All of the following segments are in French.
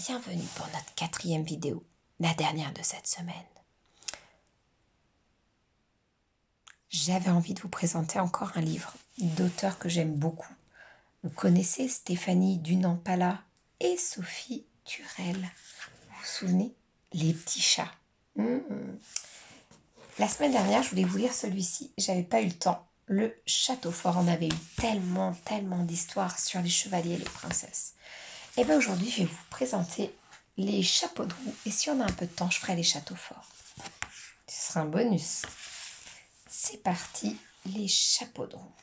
Bienvenue pour notre 4e vidéo, la dernière de cette semaine. J'avais envie de vous présenter encore un livre d'auteur que j'aime beaucoup. Vous connaissez Stéphanie Dunampala et Sophie Turel. Vous vous souvenez? Les petits chats. La semaine dernière, je voulais vous lire celui-ci. J'avais pas eu le temps. Le Château Fort. On avait eu tellement d'histoires sur les chevaliers et les princesses. Et bien aujourd'hui, je vais vous présenter les chapeaux de roue. Et si on a un peu de temps, je ferai les châteaux forts. Ce sera un bonus. C'est parti, les chapeaux de roue.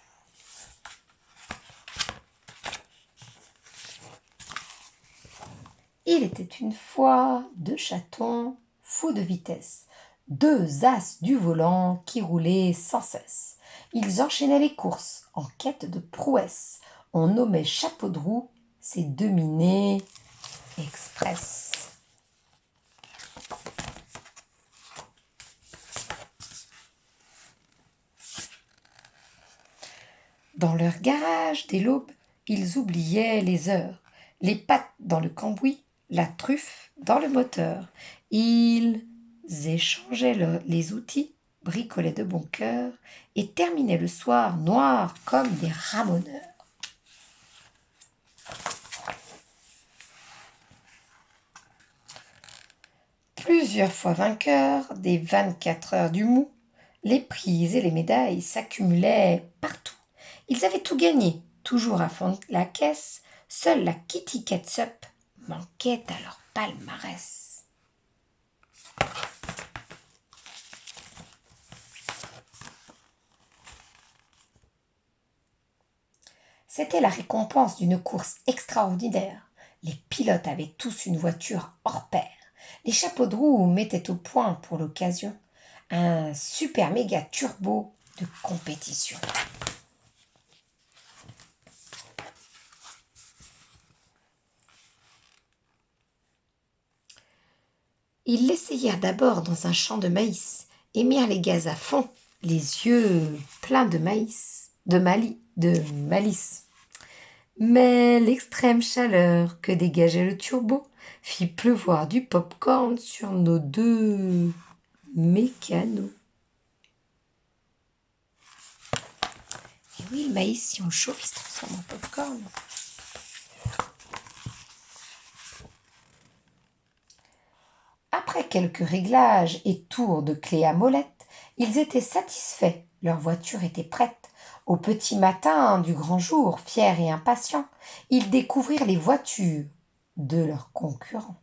Il était une fois 2 chatons fous de vitesse, 2 as du volant qui roulaient sans cesse. Ils enchaînaient les courses en quête de prouesse. On nommait chapeaux de roue ces 2 minés express. Dans leur garage, dès l'aube, ils oubliaient les heures, les pattes dans le cambouis, la truffe dans le moteur. Ils échangeaient les outils, bricolaient de bon cœur et terminaient le soir noirs comme des ramoneurs. Plusieurs fois vainqueurs des 24 heures du mou, les prix et les médailles s'accumulaient partout. Ils avaient tout gagné, toujours à fond de la caisse. Seule la Kitty Ketchup manquait à leur palmarès. C'était la récompense d'une course extraordinaire. Les pilotes avaient tous une voiture hors pair. Les chapeaux de roue mettaient au point pour l'occasion un super méga turbo de compétition. Ils l'essayèrent d'abord dans un champ de maïs et mirent les gaz à fond, les yeux pleins de malice. Mais l'extrême chaleur que dégageait le turbo fit pleuvoir du pop-corn sur nos 2 mécanos. Et oui, le maïs, si on le chauffe, il se transforme en pop-corn. Après quelques réglages et tours de clé à molette, ils étaient satisfaits, leur voiture était prête. Au petit matin du grand jour, fiers et impatients, ils découvrirent les voitures de leurs concurrents.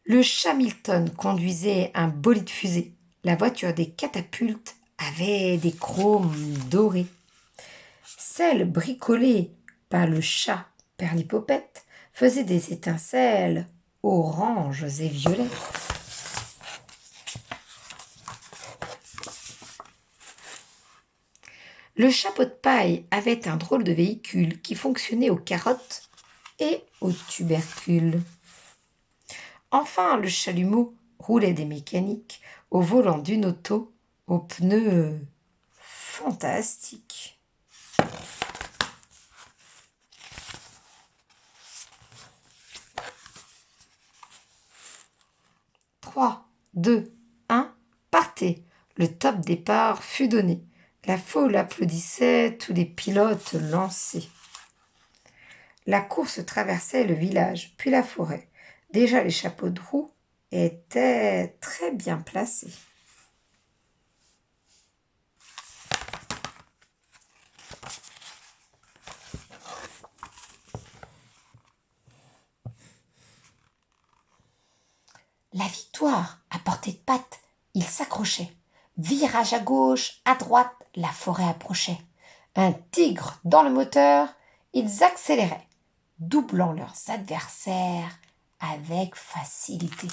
Le Hamilton conduisait un bolide fusée. La voiture des catapultes avait des chromes dorés. Celle bricolée par le chat Perlipopette faisait des étincelles oranges et violets. Le chapeau de paille avait un drôle de véhicule qui fonctionnait aux carottes et aux tubercules. Enfin, le chalumeau roulait des mécaniques au volant d'une auto aux pneus fantastiques. « 3, 2, 1, partez !» Le top départ fut donné. La foule applaudissait, tous les pilotes lancés. La course traversait le village, puis la forêt. Déjà les chapeaux de roue étaient très bien placés. La victoire à portée de patte, ils s'accrochaient. Virage à gauche, à droite, la forêt approchait. Un tigre dans le moteur, ils accéléraient, doublant leurs adversaires avec facilité.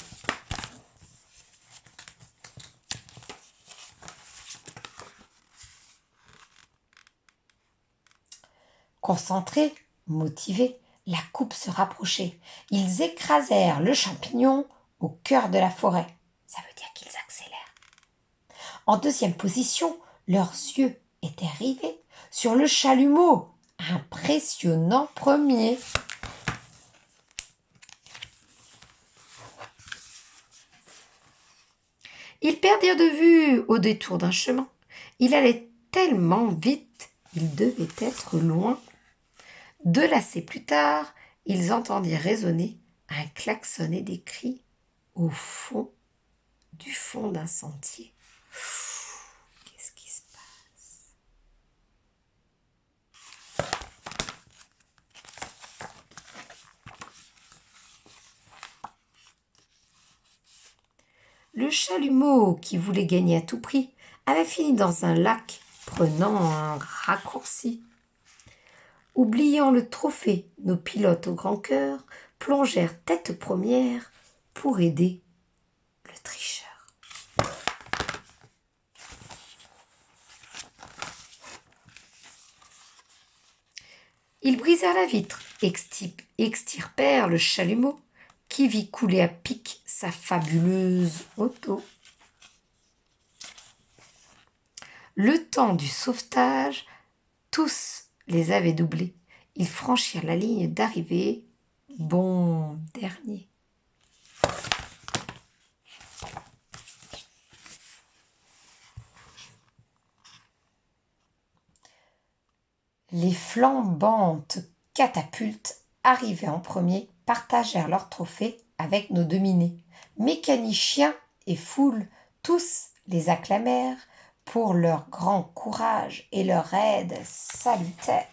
Concentrés, motivés, la coupe se rapprochait. Ils écrasèrent le champignon au cœur de la forêt. Ça veut dire qu'ils accélèrent. En 2e position, Leurs yeux étaient rivés sur le chalumeau, impressionnant premier. Ils perdirent de vue au détour d'un chemin. Il allait tellement vite, il devait être loin. 2 lacets plus tard, ils entendirent résonner un klaxon et des cris au fond du fond d'un sentier. Qu'est-ce qui se passe? Le chalumeau, qui voulait gagner à tout prix, avait fini dans un lac, prenant un raccourci. Oubliant le trophée, nos pilotes au grand cœur plongèrent tête première pour aider le tricheur. Ils brisèrent la vitre, extirpèrent le chalumeau, qui vit couler à pic sa fabuleuse auto. Le temps du sauvetage, tous les avaient doublés. Ils franchirent la ligne d'arrivée, bon dernier. Les flambantes catapultes, arrivées en premier, partagèrent leur trophée avec nos dominés. Mécaniciens et foule, tous les acclamèrent pour leur grand courage et leur aide salutaire.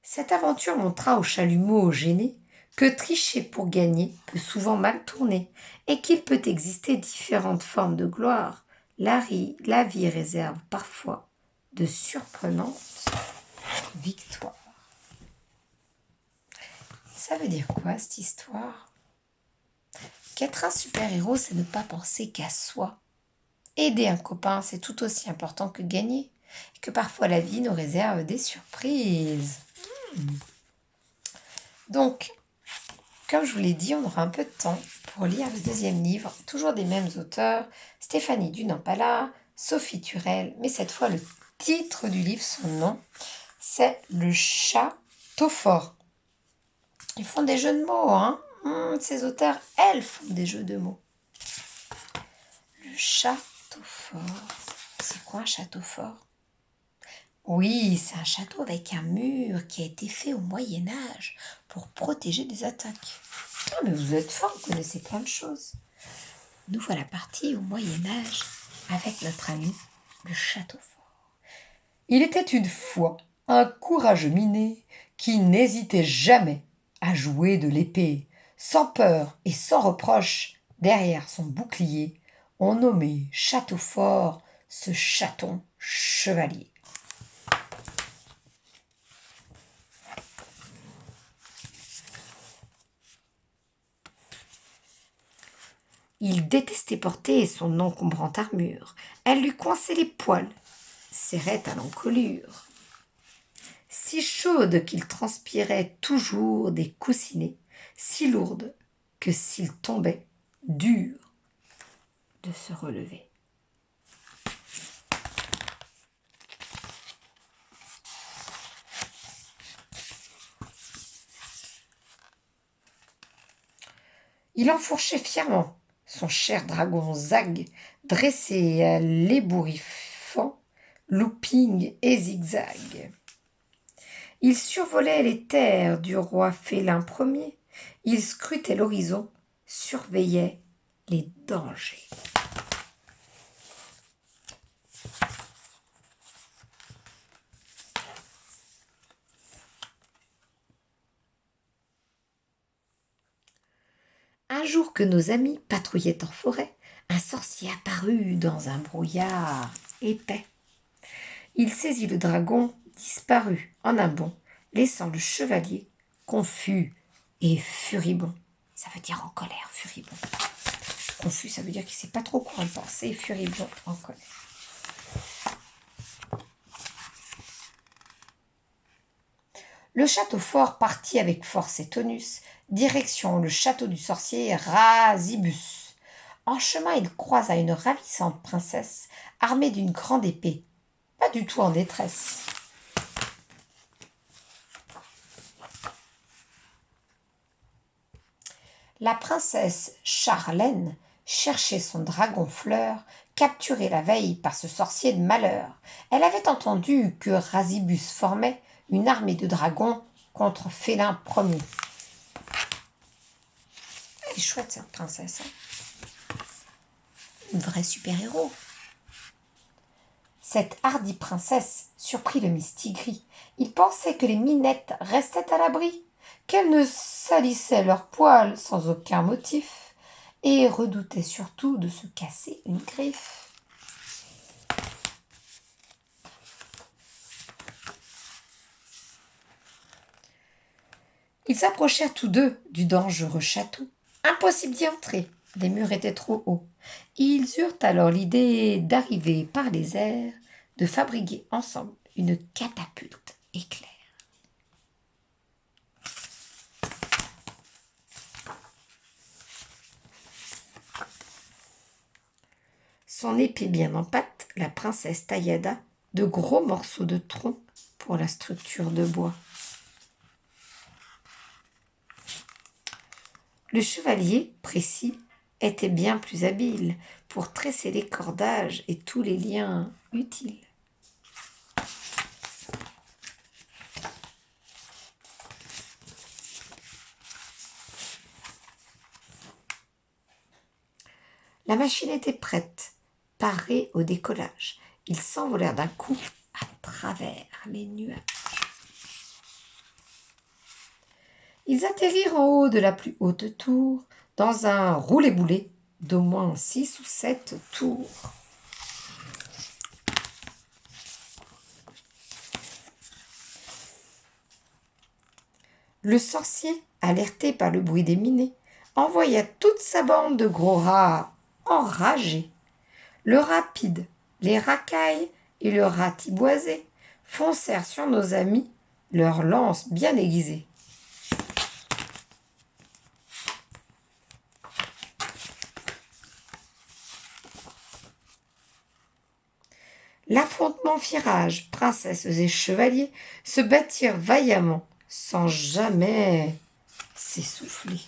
Cette aventure montra au chalumeau gêné que tricher pour gagner peut souvent mal tourner et qu'il peut exister différentes formes de gloire. La vie réserve parfois de surprenantes victoires. Ça veut dire quoi cette histoire? Qu'être un super-héros, c'est ne pas penser qu'à soi. Aider un copain, c'est tout aussi important que gagner. Et que parfois la vie nous réserve des surprises. Donc, comme je vous l'ai dit, on aura un peu de temps pour lire le deuxième livre, toujours des mêmes auteurs, Stéphanie Dunampala, Sophie Turel, mais cette fois le titre du livre, son nom, c'est Le Château Fort. Ils font des jeux de mots, hein. Ces auteurs, elles font des jeux de mots. Le Château Fort. C'est quoi un château fort? Oui, c'est un château avec un mur qui a été fait au Moyen-Âge pour protéger des attaques. Ah, mais vous êtes fort, vous connaissez plein de choses. Nous voilà partis au Moyen-Âge avec notre ami le Château Fort. Il était une fois un courageux minet qui n'hésitait jamais à jouer de l'épée. Sans peur et sans reproche, derrière son bouclier, on nommait Château Fort ce chaton chevalier. Il détestait porter son encombrante armure. Elle lui coinçait les poils, serrait à l'encolure. Si chaude qu'il transpirait toujours des coussinets, si lourde que s'il tombait, dur de se relever. Il enfourchait fièrement son cher dragon Zag, dressé à l'ébouriffant looping et zigzag. Il survolait les terres du roi félin Ier, il scrutait l'horizon, surveillait les dangers. Un jour que nos amis patrouillaient en forêt, un sorcier apparut dans un brouillard épais. Il saisit le dragon, disparut en un bond, laissant le chevalier confus et furibond. Ça veut dire en colère, furibond. Confus, ça veut dire qu'il ne sait pas trop quoi en penser, furibond, en colère. Le château fort partit avec force et tonus, direction le château du sorcier Rasibus. En chemin, il croisa une ravissante princesse armée d'une grande épée, pas du tout en détresse. La princesse Charlène cherchait son dragon fleur, capturé la veille par ce sorcier de malheur. Elle avait entendu que Rasibus formait une armée de dragons contre Félin Ier. Elle est chouette cette princesse, hein, une vraie super-héros. Cette hardie princesse surprit le Mistigris. Il pensait que les minettes restaient à l'abri, qu'elles ne salissaient leurs poils sans aucun motif, et redoutait surtout de se casser une griffe. Ils s'approchèrent tous deux du dangereux château. Impossible d'y entrer, les murs étaient trop hauts. Ils eurent alors l'idée d'arriver par les airs, de fabriquer ensemble une catapulte éclair. Son épée bien en pâte, la princesse taillada de gros morceaux de tronc pour la structure de bois. Le chevalier, précis, était bien plus habile pour tresser les cordages et tous les liens utiles. La machine était prête, parée au décollage. Ils s'envolèrent d'un coup à travers les nuages. Ils atterrirent en haut de la plus haute tour, dans un roulé-boulé d'au moins 6 ou 7 tours. Le sorcier, alerté par le bruit des minets, envoya toute sa bande de gros rats enragés. Le rapide, les racailles et le ratiboisé foncèrent sur nos amis, leurs lances bien aiguisées. L'affrontement fit rage, princesses et chevaliers se battirent vaillamment, sans jamais s'essouffler.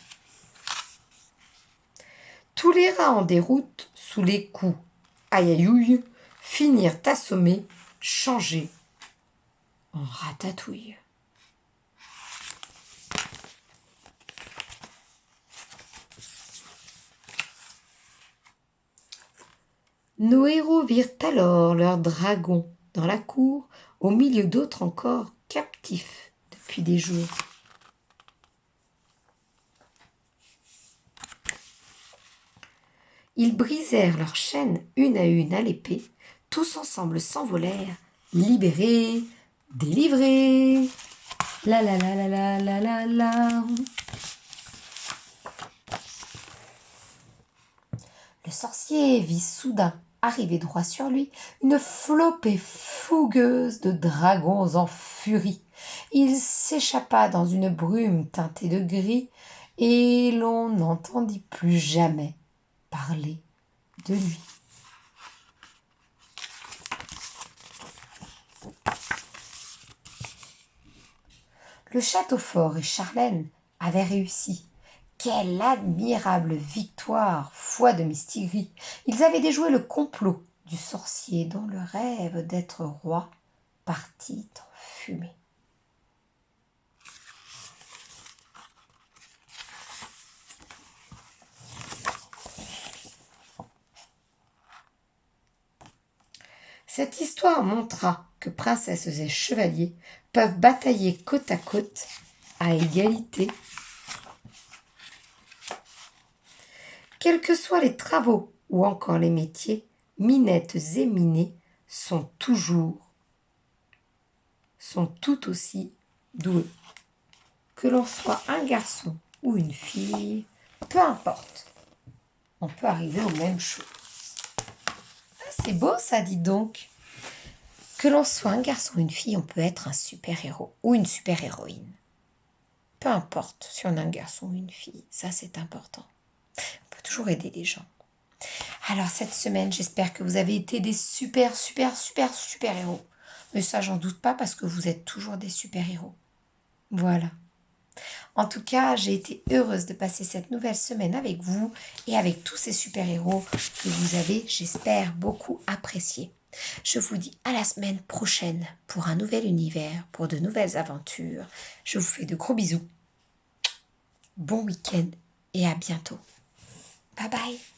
Tous les rats en déroute, sous les coups aïe finirent assommés, changés en ratatouille. Nos héros virent alors leurs dragons dans la cour, au milieu d'autres encore captifs depuis des jours. Ils brisèrent leurs chaînes une à une à l'épée, tous ensemble s'envolèrent, libérés, délivrés. La la la la la la la la. Le sorcier vit soudain arriver droit sur lui une flopée fougueuse de dragons en furie. Il s'échappa dans une brume teintée de gris et l'on n'entendit plus jamais parler de lui. Le château fort et Charlène avaient réussi. Quelle admirable victoire, foi de Mistigris. Ils avaient déjoué le complot du sorcier dont le rêve d'être roi partit en fumée. Cette histoire montra que princesses et chevaliers peuvent batailler côte à côte à égalité. Quels que soient les travaux ou encore les métiers, minettes et minets sont tout aussi doués. Que l'on soit un garçon ou une fille, peu importe, on peut arriver aux mêmes choses. Ah, c'est beau ça, dis donc. Que Que l'on soit un garçon ou une fille, on peut être un super-héros ou une super-héroïne. Peu importe si on est un garçon ou une fille, ça c'est important. On peut toujours aider les gens. Alors cette semaine, j'espère que vous avez été des super-héros. Mais ça, j'en doute pas parce que vous êtes toujours des super-héros. Voilà. En tout cas, j'ai été heureuse de passer cette nouvelle semaine avec vous et avec tous ces super-héros que vous avez, j'espère, beaucoup appréciés. Je vous dis à la semaine prochaine pour un nouvel univers, pour de nouvelles aventures. Je vous fais de gros bisous. Bon week-end et à bientôt. Bye bye.